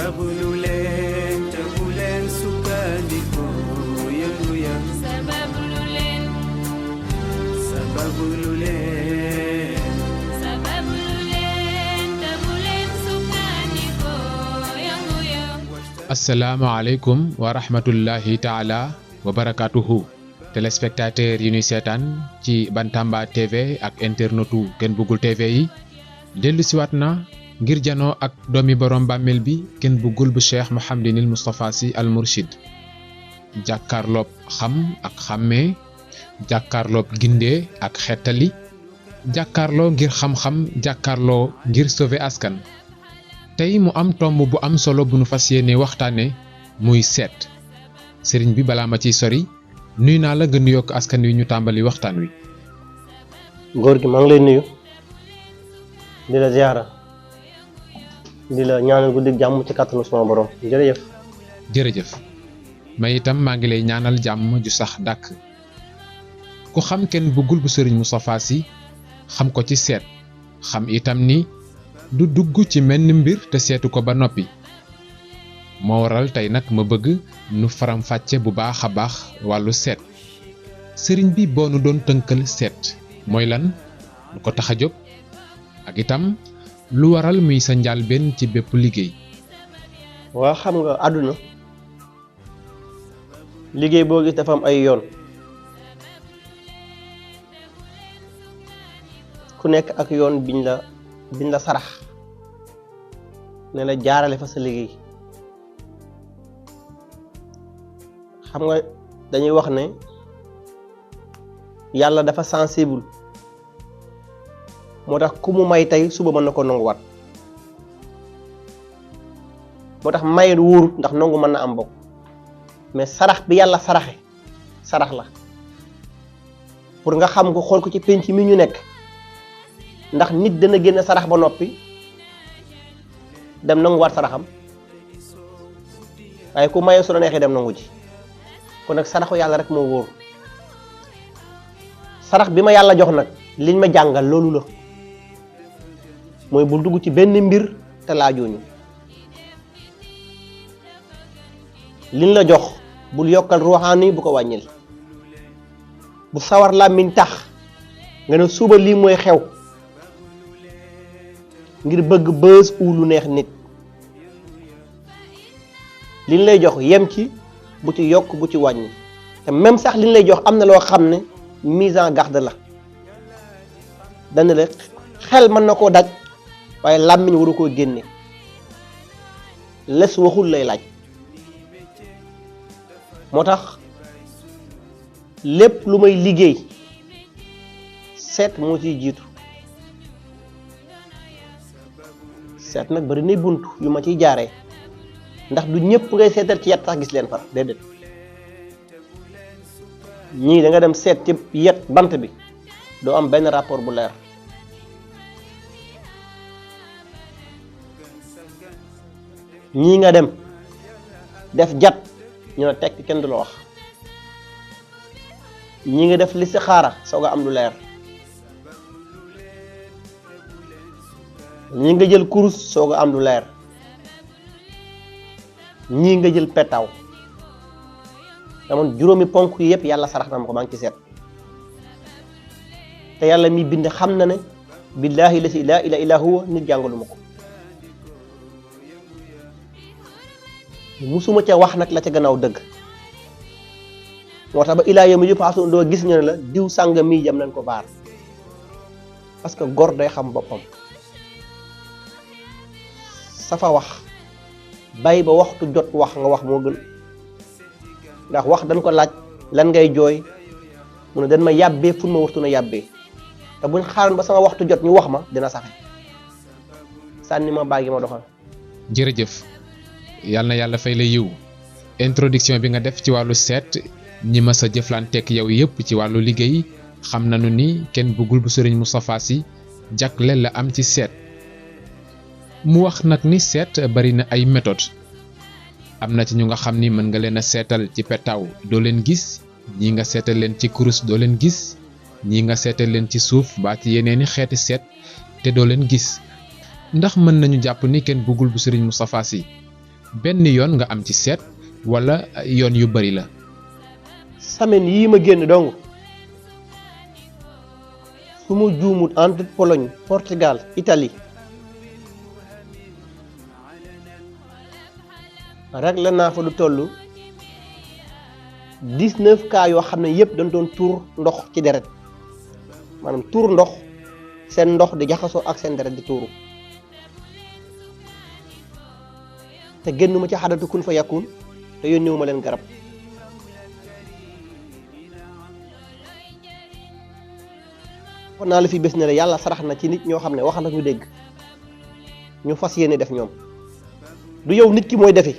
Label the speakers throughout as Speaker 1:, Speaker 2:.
Speaker 1: sababu lu leen te bu leen sukkandiku yëngu ya sababu lu leen te bu leen sukkandiku yëngu ya.
Speaker 2: asalaamaaleykum wa rahmatullahi taala wa barakatuhu téléspectateur yi ñuy seetaan ci Bantamba TV ak internetu Ken Bugul TV yi dellu siwaat na ngir janoo ak doomi borom bàmmeel bi Ken Bugul bu Cheikh Mouhamadinil Moustapha Sy Al Mourchid jàkkaarloob xam ak xàmmee jàkkaarloob gindee ak xettali jàkkaarloo ngir xam-xam jàkkaarloo ngir sauver askan tey mu am tomb bu am solo bu nu fas yéene waxtaane muy seet sëriñ bi balaa ma ciy sori nuy naa la gën yokk askan wi ñu tàmbali waxtaan wi.
Speaker 3: góor gi maa ngi lay nuyu di la ziara di la ñaanal guddi jàmm ci kàttanu sama borom jërëjëf.
Speaker 2: jërëjëf may itam maa ngi lay ñaanal jàmm ju sax dàkk ku xam Ken Bugul bu sëriñ Moustapha Sy xam ko ci seet xam itam ni du dugg ci menn mbir te seetu ko ba noppi moo waral tey nag ma bëgg nu faram fàcce bu baax a baax wàllu seet sëriñ bi boo nu doon tënkal seet mooy lan lu ko tax a jóg ak itam lu waral muy sa njàlbeen ci bépp liggéey.
Speaker 3: waa xam nga àdduna liggéey boo gis dafa am ay yoon ku nekk ak yoon biñ la sarax ne la jaarale fa sa liggéey. xam nga dañuy wax ne yàlla dafa sensible moo tax ku mu may tey suba mën na ko nanguwaat moo tax may wóorut ndax nangu mën na am bokk mais sarax bi yàlla saraxe sarax la pour nga xam ko xool ko ci penc mi ñu nekk ndax nit dana génn sarax ba noppi dem nanguwaat saraxam waaye ku maye su la neexee dem nangu ji kon nag saraxu yàlla rek moo wóor sarax bi ma yàlla jox nag liñ ma jàngal loolu la mooy bul dugg ci benn mbir te laajuñu liñ la jox bul yokkal ruuxaani bu ko wàññil bu sawar làmmiñ tax nga ne suba lii mooy xew ngir bëgg bës u lu neex nit liñ lay jox yem ci bu ci yokk bu ci wàññi te même sax liñ lay jox am na loo xam ne mise en garde la dana la xel mën na koo daj waaye làmmiñ waru koo génne les waxul lay laaj moo tax lépp lu may liggéey seet moo ciy jiitu seet nag bari nay bunt yu ma ciy jaaree ndax du ñëpp ngay seetal ci yet sax gis leen far déedéet ñii da nga dem seet ci yet bant bi doo am benn rapport bu leer ñii nga dem def jat ñu ne tekk kenn du la wax ñii nga def listixaara soog a am lu leer ñii nga jël kurus soog a am lu leer ñii nga jël petaaw damoon juróomi ponk yi yëpp yàlla sarax na ma ko maa ngi ci seet te yàlla mi bind xam na ne billaahi la si laa ilaaha illaa huwa nit jàngalu ma ko musuma ca wax nag la ca gannaaw dëgg moo tax ba ilaa yawmi yub'asuun doo gis ñu ne la diw sàng mii jam nañ ko baar parce que gor day xam boppam safa wax bàyyi ba waxtu jot wax nga wax moo gën ndax wax dañ ko laaj lan ngay jooy mu ne dañ ma yàbbee fu ma waxtu na yàbbee te buñ xaaroon ba sama waxtu jot ñu wax ma dina safe sànni ma baagi ma doxal.
Speaker 2: jërëjëf yal na yàlla fay la yiw introduction bi nga def ci wàllu seet ñi ma sa jëflanteek yow yépp ci wàllu liggéey xam nañu ni Ken Bugul bu sëriñ Moustapha Sy jagle la am ci seet mu wax nag ni seet bari na ay méthode am na ci ñu nga xam ni mën nga leen a seetal ci petaaw doo leen gis ñii nga seetal leen ci kurus doo leen gis ñii nga seetal leen ci suuf ba ci yeneeni xeeti seet te doo leen gis ndax mën nañu jàpp ni Ken Bugul bu sëriñ Moustapha Sy benn yoon nga am ci seet wala yoon yu bari la.
Speaker 3: semaine yii ma génn dong su ma juumut entre Pologne Portugal Italie rek la naa fa lu toll 19 cas yoo xam ne yëpp dañ doon tuur ndox ci deret maanaam tuur ndox seen ndox di jaxasoo ak seen deret di tuuru te génnuma ci xadatu kun fa yakun te yónniwuma leen garab kon naa la fi bés ne la yàlla sarax na ci nit ñoo xam ne wax la ñu dégg ñu fas yéene def ñoom du yow nit ki mooy defi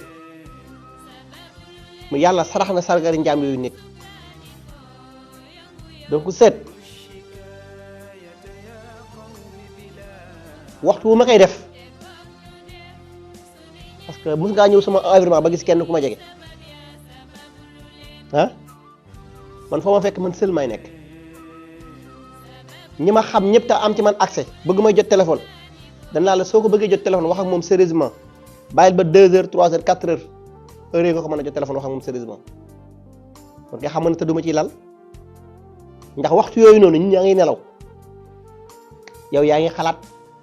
Speaker 3: mu yàlla sarax na sargari njaam yooyu nit donc seet waxtu wu ma koy def parce que mos ngaa ñëw sama environnement ba gis kenn ku ma jege ah man foo ma fekk man seul may nekk ñi ma xam ñëpp te am ci man accès bëgg may jot téléphone danaa la soo ko bëggee jot téléphone wax ak moom sérieusement bàyyil ba 2 heures 3 heures 4 heures heure yi nga ko mën a jot téléphone wax ak moom sérieusement kon nga xam ne te duma ciy lal ndax waxtu yooyu noonu ñun ñaa ngi nelaw yow yaa ngi xalaat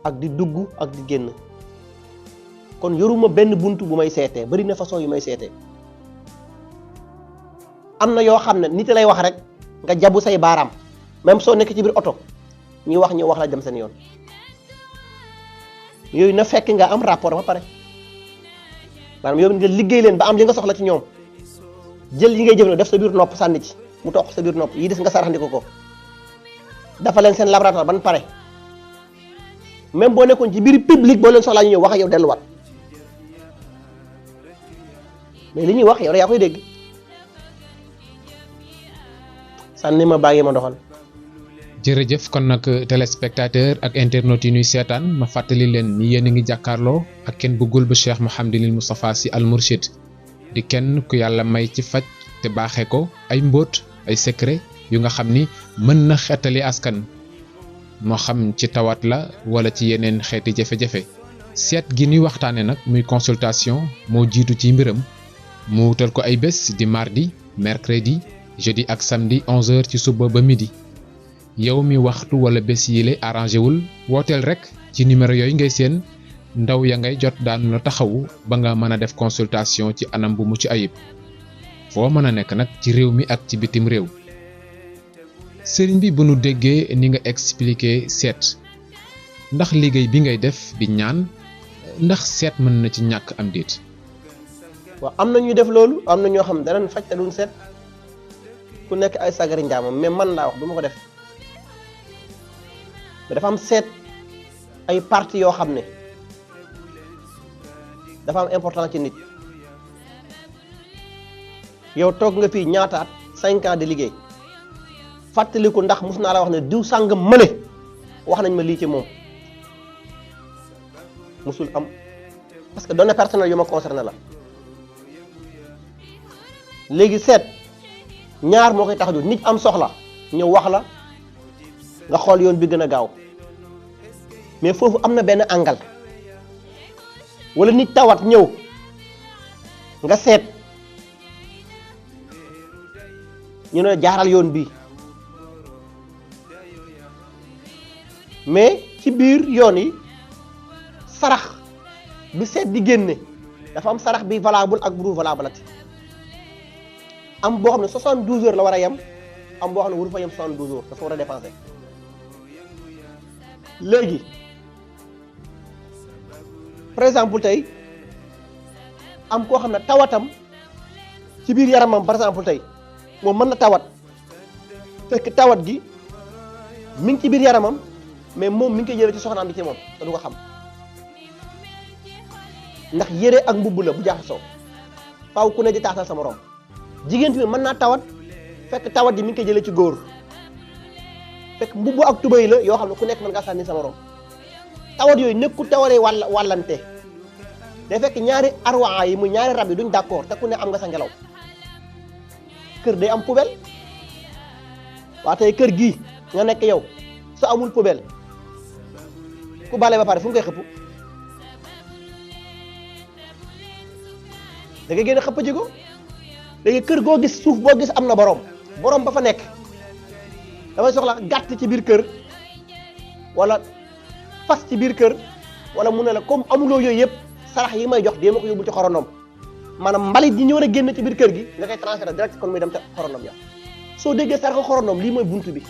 Speaker 3: ak di dugg ak di génn kon yoruma benn buntu bu may seetee bari na façon yu may seetee am na yoo xam ne nit lay wax rek nga jabu say baaraam même soo nekk ci biir oto ñuy wax ñu wax la dem seen yoon yooyu na fekk nga am rapport ba pare maanaam yow nga liggéey leen ba am li nga soxla ci ñoom jël yi ngay jëf def sa biir nopp sànni ci mu toog sa biir nopp yi des nga saraxndiko ko dafa leen seen laboratoire ban pare même boo nekkoon ci biir public boo leen soxlaa ñu ñëw wax ak yow delluwaat mais li ñuy wax yow yaa koy dégg sànni ma bàyyi ma doxal.
Speaker 2: jërëjëf kon nag téléspectateur ak internautes yi ñuy seetaan ma fàttali leen ni yéen a ngi jàkkaarloo ak kenn bëggul ba Cheikh Mouhamadinil Moustapha Sy Al Mourchid di kenn ku yàlla may ci faj te baaxee ko ay mbóot ay secret yu nga xam ni mën na xeetali askan moo xam ci tawat la wala ci yeneen xeeti jafe-jafe seet gi ñuy waxtaane nag muy consultation moo jiitu ci mbiram mu wutal ko ay bés di mardi mercredi jeudi ak samedi 11h ci suba ba midi yow mi waxtu wala bés yile arrangé wul wooteel rek ci numéro yooyu ngay seen ndaw ya ngay jot daanu la taxawu ba nga mën a def consultation ci anam bu mucc ayib foo mën a nekk nag ci réew mi ak ci bitim réew. sëriñ bi bu nu déggee ni nga expliquer seet ndax liggéey bi ngay def di ñaan ndax seet mën na ci ñàkk am déet.
Speaker 3: waaw am na ñuy def loolu am na ñoo xam danañ faj te duñ seet ku nekk ay sagari njaamam mais man laa wax du ma ko def mais dafa am seet ay parties yoo xam ne dafa am important ci nit yow toog nga fii ñaataat 5 ans de liggéey fàttaliku ndax mus naa la wax ne diw sàngam mële wax nañ ma lii ci moom musul am parce que données personnelles yu ma concerné la léegi seet ñaar moo koy tax a jóg nit am soxla ñëw wax la nga xool yoon bi gën a gaaw mais foofu am na benn angle wala nit tawat ñëw nga seet ñu ne jaaral yoon bi mais ci biir yoon yi sarax bi seet di génne dafa am sarax bi valable ak bu dul valable ati am boo xam ne 72 heures la war a yem am boo xam ne waru fa yem 72 heures dafa war a dépenser léegi par exemple tey am koo xam ne tawatam ci biir yaramam par exemple tey moom mën na tawat fekk tawat gi mi ngi ci biir yaramam mais moom mi ngi koy jëlee ci soxnaam bi ci moom te du ko xam ndax yére ak mbubb la bu jaxasoo faaw ku ne di taatal sa morom jigéen bi mën naa tawat fekk tawat ji mi ngi koy jëlee ci góor fekk mbubb ak tubéy la yoo xam ne ku nekk mën ngaa sànni sa morom tawat yooyu nekku tawaree wàllante day fekk ñaari arwaa yi muy ñaari rab yi duñ d'accord te ku ne am nga sa ngelaw kër day am poubelle waa tey kër gii nga nekk yow su amul poubelle ku bale ba pare fu mu koy xëpp da ngay génne xëpp ji ko léegi kër goo gis suuf boo gis am na borom ba fa nekk damay soxla gàtt ci biir kër wala fas ci biir kër wala mu ne la comme amuloo yooyu yëpp sarax yi may jox dee ma ko yóbbul ci xorondom maanaam mbalit yi ñu war a génn ci biir kër gi nga koy transféré direct kon muy dem ca xorondom ya soo déggee saraxu xorondom lii mooy buntu bi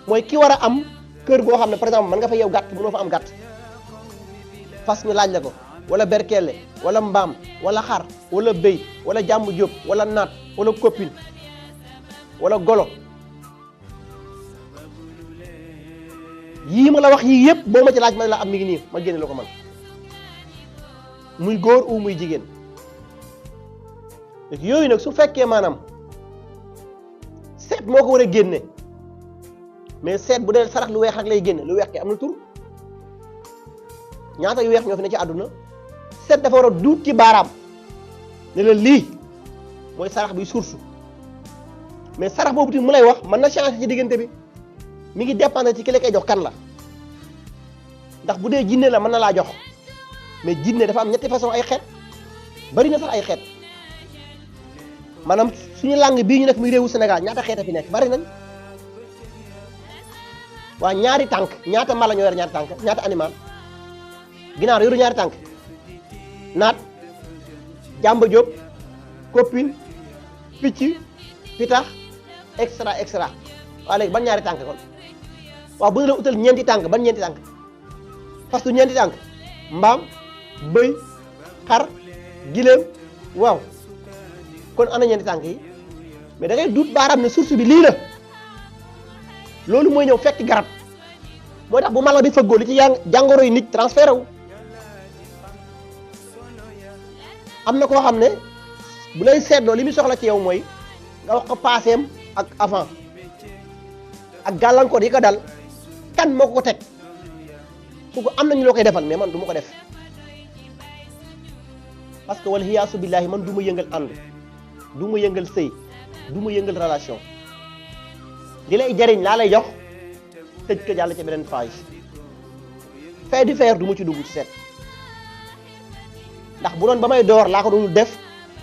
Speaker 3: mooy ki war a am kër goo xam ne par exemple mën nga fa yow gàtt mënoo fa am gàtt fas ñu laaj la ko wala berkelle wala mbaam wala xar wala béy wala jàmbu jóob wala naat wala copine wala golo yii ma la wax yii yëpp boo ma ci laaj ma la am mi ngi nii ma génne la ko man muy góor ou muy jigéen yooyu nag su fekkee maanaam seet moo ko war a génne mais seet bu dee sarax lu weex rek lay génne lu weex ke am na tur ñaata yu weex ñoo fi ne ci àdduna seet dafa war a duut ci baaraam ne la lii mooy sarax bi source mais sarax boobu tamit mu lay wax mën na changer ci diggante bi mi ngi dépendre ci ki la koy jox kan la ndax bu dee jinne la mën na laa jox mais jinne dafa am ñetti façon ay xeet bari na sax ay xeet maanaam suñu langue bii ñu nekk muy réewu Sénégal ñaata xeet a fi nekk bari nañ waa ñaari tànk ñaata mala ñoo yor ñaari tànk ñaata animal ginaar yoru ñaari tànk naat jàmba jóob copine picc pitax extra waaw léegi ban ñaari tànk kon waaw bu ñu la utal ñeenti tànk ban ñeenti tànk fas du ñeenti tànk mbaam bëy xar giléem waaw kon ana ñeenti tànk yi mais da ngay duut baaraam ne source bi lii la loolu mooy ñëw fekk garab mooy tax bu mala bi fëggoo li ci jàngoro yi nit transféré wu am na koo xam ne bu lay seetloo li muy soxla ci yow mooy nga wax ko passeem ak avant ak gàllankoor yi ko dal kan moo ko teg kooku am nañu loo koy defal mais man du ma ko def parce que wal hiyaasu billahi man du ma yëngal ànd du ma yëngal sëy du ma yëngal relation li lay jariñ laa lay jox tëj ko jàll ci beneen page fait du faire du ma ci dugg ci seet ndax bu doon ba may door laa ko doon def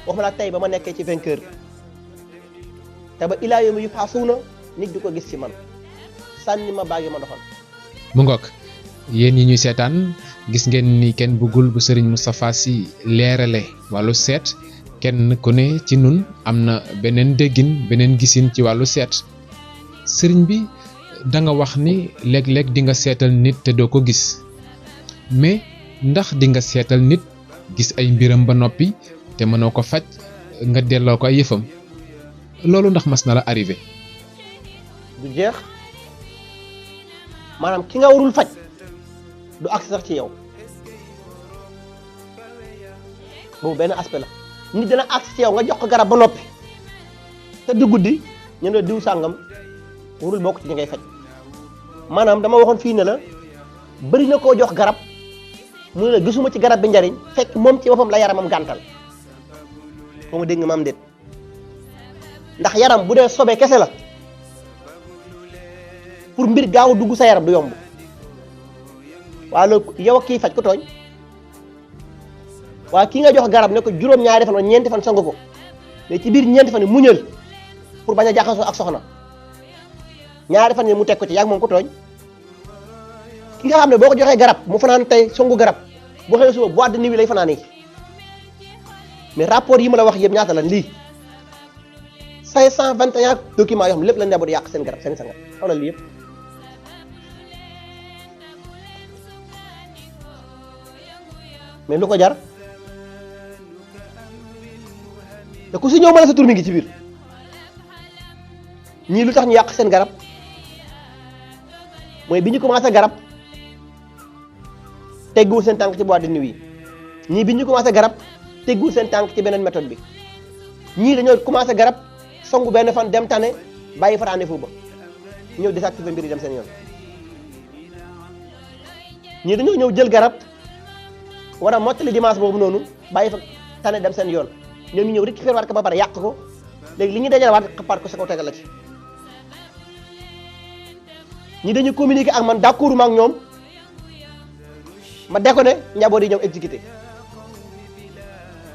Speaker 3: waxuma la tey ba ma nekkee ci vainqueur te ba ilaa yawmi yub'asuuna nit du ko gis ci man sànni ma baagi ma doxal.
Speaker 2: mu ngoog yéen ñi ñuy seetaan gis ngeen ni kenn bëggul bu Serigne Moustapha Sy leerale wàllu seet kenn ku ne ci nun am na beneen déggin beneen gisin ci wàllu seet sëriñ bi da nga wax ni léeg-léeg di nga seetal nit te doo ko gis mais ndax di nga seetal nit gis ay mbiram ba noppi te mënoo ko faj nga delloo ko ay yëfam loolu ndax mas na la arrivé.
Speaker 3: du jeex maanaam ki nga warul faj du agsi sax ci yow boobu benn aspect la nit dina agsi ci yow nga jox ko garab ba noppi te du guddi ñu ne diw sàngam warul bokk ci ñi ngay faj maanaam dama waxoon fii ne la bëri na koo jox garab mu ne la gisuma ci garab bi njariñ fekk moom ci boppam la yaramam gàntal xaw ma dégg nga maam déet ndax yaram bu dee sobee kese la pour mbir gaaw dugg sa yaram du yomb waaye loolu yow ak kii faj ko tooñ waaye kii nga jox garab ne ko juróom-ñaari fan wala ñeenti fan sangu ko mais ci biir ñeenti fan yi muñal pour bañ a jaxasoo ak soxna ñaari fan yi mu teg ko ci yàgg moom ko tooñ ki nga xam ne boo ko joxee garab mu fanaan tey songu garab boo xëyee suba boîte de nuit lay fanaan yi mais rapport yi ma la wax yëpp ñaata la lii 521 documents yoo xam lépp la njaboot yàq seen garab seen sangat xoolal lii yëpp mais lu ko jar te ku si ñëw ma la sa tur mi ngi ci biir ñii lu tax ñu yàq seen garab mooy bi ñu commencé garab tegguwul seen tànk ci boîte de nuit yi ñii bi ñu commencé garab tegguwul seen tànk ci beneen méthode bi ñii dañoo commencé garab songu benn fan dem tane bàyyi faraane fu ba ñëw désactiver mbir yi dem seen yoon ñii dañoo ñëw jël garab war a mottali dimanche boobu noonu bàyyi fa tane dem seen yoon ñoom ñu ñëw récupérer waat ko ba pare yàq ko léegi li ñuy dajale waat xapaat ko sa kaw tegal la ci ñi dañu communiquer ak man d'accord ma ak ñoom ma déconné njaboot yi ñëw exécuté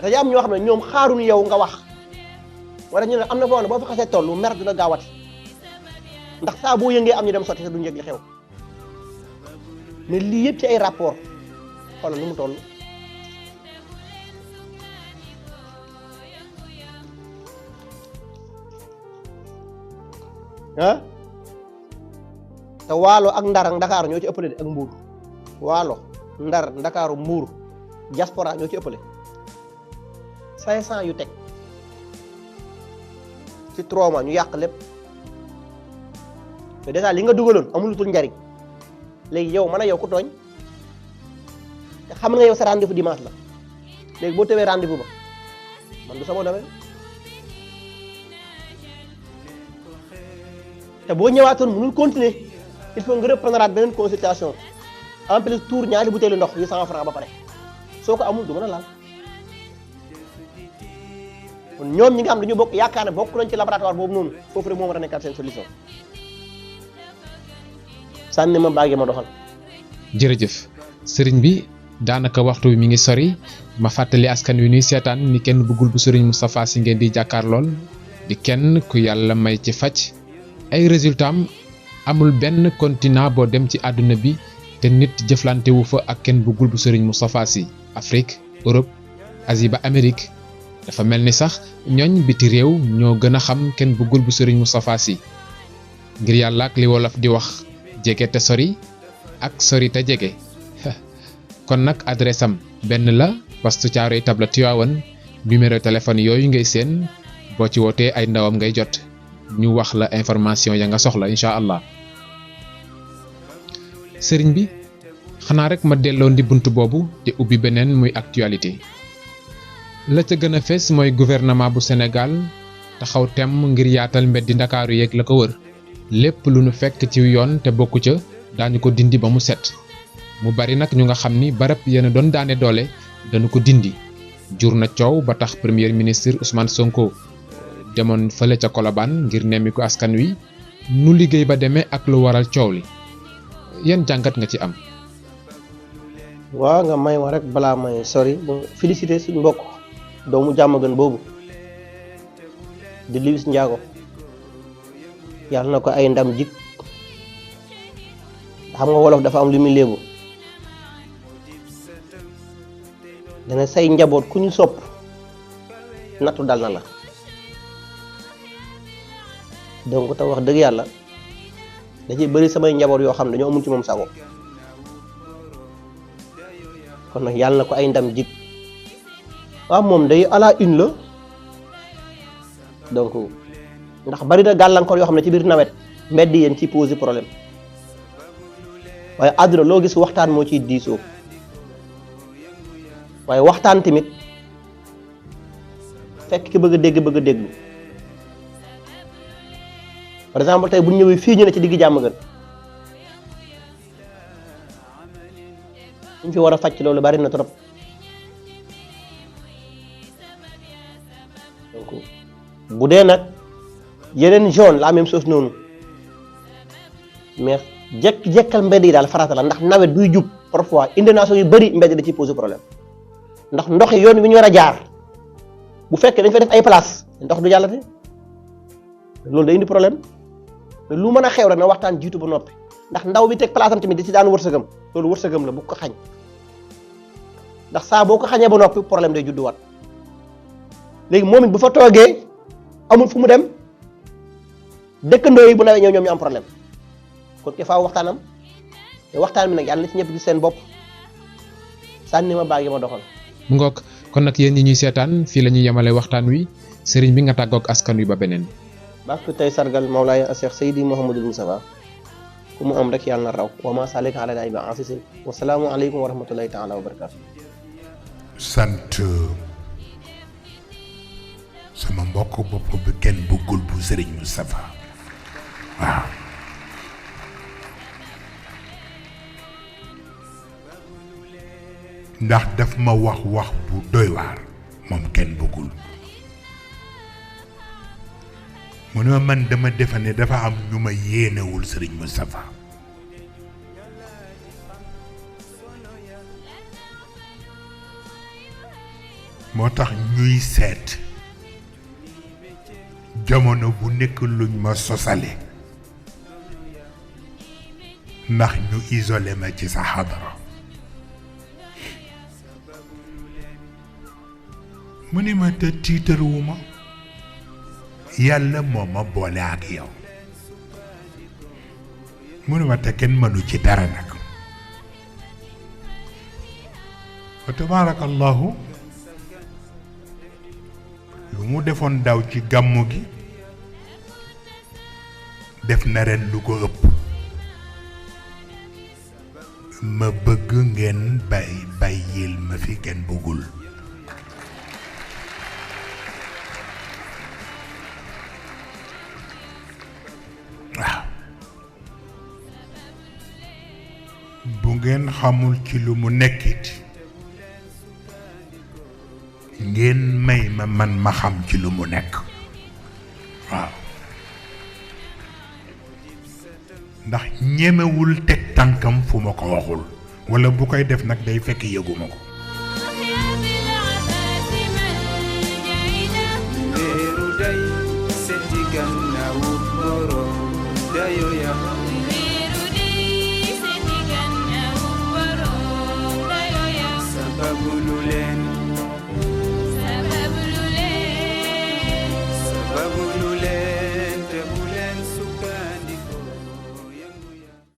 Speaker 3: dañu am ñoo xam ne ñoom xaaruñu yow nga wax wala ñu ne am na foo xam ne boo fa xasee tollu mer dina gaawati ndax saa boo yëngee am ñu dem sotti te duñu yëg li xew mais lii yëpp ci ay rapport xoolal nu mu toll ah te waalo ak ndar ak ndakaaru ñoo ci ëppale de ak mbuur waalo ndar ndakaaru mbuur diaspora ñoo ci ëppale 500 yu teg ci 3 mois ñu yàq lépp te déjà li nga dugaloon amulutul njariñ léegi yow man a yow ku tooñ te xam nga yow sa rendez-vous dimanche la léegi boo tewee rendez-vous ba man du sama domaine te boo ñëwaatoon mënul continuer il faut nga reprendre beneen consultation en plus tour ñaari butéelu ndox yu 100 francs ba pare soo ko amul du mën a laal kon ñoom ñi nga xam dañu bokk yaakaar ne bokk nañ ci laboratoire boobu noonu foofu rek moo war a nekkaat seen solution sànni ma baagee ma doxal.
Speaker 2: jërëjëf sëriñ bi daanaka waxtu bi mi ngi sori ma fàttali askan wi ñuy seetaan ni kenn bëggul bu sëriñ Moustapha Sy ngeen di jàkkaar lool di kenn ku yàlla may ci faj ay résultat am amul benn continent boo dem ci àdduna bi te nit jëflante wu fa ak kenn bëggul bu sëriñ Moustapha Sy Afrique Europe Asie ba Amérique dafa mel ni sax ñooñ biti réew ñoo gën a xam kenn bëggul bu sëriñ Moustapha Sy ngir yàlla ak li wolof di wax jege te sori ak sori te jege kon nag adresse am benn la poste Thiaroye Tabla Tivaouane numéro téléphone yooyu ngay seen boo ci wootee ay ndawam ngay jot ñu wax la information ya nga soxla incha allah sëriñ bi xanaa rek ma delloo ndi bunt boobu te ubbi beneen muy actualité la ca gën a fees mooy gouvernement bu Sénégal taxaw temm ngir yaatal mbeddi Ndakaaru yeeg la ko wër lépp lu nu fekk ci yoon te bokku ca daañu ko dindi ba mu set mu bari nag ñu nga xam ni barab yéen doon daane doole dañu ko dindi jur na coow ba tax premier ministre Ousmane Sonko demoon fële ca Colobane ngir nemmiku askan wi nu liggéey ba demee ak lu waral coow li yan jàngat nga ci am.
Speaker 3: waaw nga may wa rek balaa may sori ba félicité suñ mbokk doomu jàmm gën boobu di Liss Ndiago yàlla na ko ay ndam jik xam nga wolof dafa am lu muy léebu dana say njaboot ku ñu sopp nattu dal na la donc te wax dëgg yàlla da ciy bëri samay njaboot yoo xam ne dañoo amul ci moom sago kon nag yàlla na ko ay ndam jik waaw moom day à la une la donc ndax bari na gàllankoor yoo xam ne ci biir nawet mbedd yéen ci posé problème waaye àdduna loo gis waxtaan moo ciy diisoo waaye waxtaan tamit fekk ki bëgg a déglu par exemple tey bu ñu ñëwee fii ñu ne ci digg jàmm gën ñu fi war a fàcc loolu bari na trop donc bu dee nag yeneen zone la même chose noonu mais jekkal mbedd yi daal farata la ndax nawet buy jub parfois inondation yu bëri mbedd da ciy poser problème ndax ndox yi yoon bi ñu war a jaar bu fekkee dañ fa def ay place ndox du jàllate loolu day indi problème te lu mën a xew rek na waxtaan jiitu ba noppi ndax ndaw bi teg place am tamit di ci daan wërsëgam loolu wërsëgam la bu ko xañ ndax saa boo ko xañee ba noppi problème day judduwaat léegi moom it bu fa toogee amul fu mu dem dëkkandoo yi bu nawee ñoom ñu am problème kon ke faaw waxtaanam te waxtaan bi nag yàlla na ci ñëpp gis seen bopp sànni ma baag yi ma doxal.
Speaker 2: mu ngoog kon nag yéen ñi ñuy seetaan fii la ñuy yemale waxtaan wi sëriñ bi nga tàggoog askan wi ba beneen.
Speaker 3: bàkk tey sargal Mawlaaya Cheikh Seydi Mouhamadul Moustapha ku mu am rek yàlla na raw wa ma salika ala bi asisin wa salaamu aleykum wa rahmatullahi taala wa barakatu.
Speaker 4: sant sama mbokk bopp bi kenn bëggul bu sëriñ Moustapha waaw ndax daf ma wax bu doy waar moom kenn bëggul mu ne man dama defe ne dafa am ñu ma yéenewul sëriñ Moustapha moo tax ñuy seet jamono bu nekk luñ ma sosale ndax ñu isolé ma ci sa xadara mu ni ma te tiitaruwuma yàlla moo ma boole ak yow mu ni ma te kenn mënu ci dara nag wa tabaarakallahu lu mu defoon daw ci gàmmu gi def na ren lu ko ëpp ma bëgg ngeen bàyyil ma fi kenn bëggul waaw bu ngeen xamul ci lu mu nekkit ngeen may man ma xam ci lu mu nekk waaw ndax ñemewul teg tànkam fu ma ko waxul walla bu koy def nag day fekk yëguma ko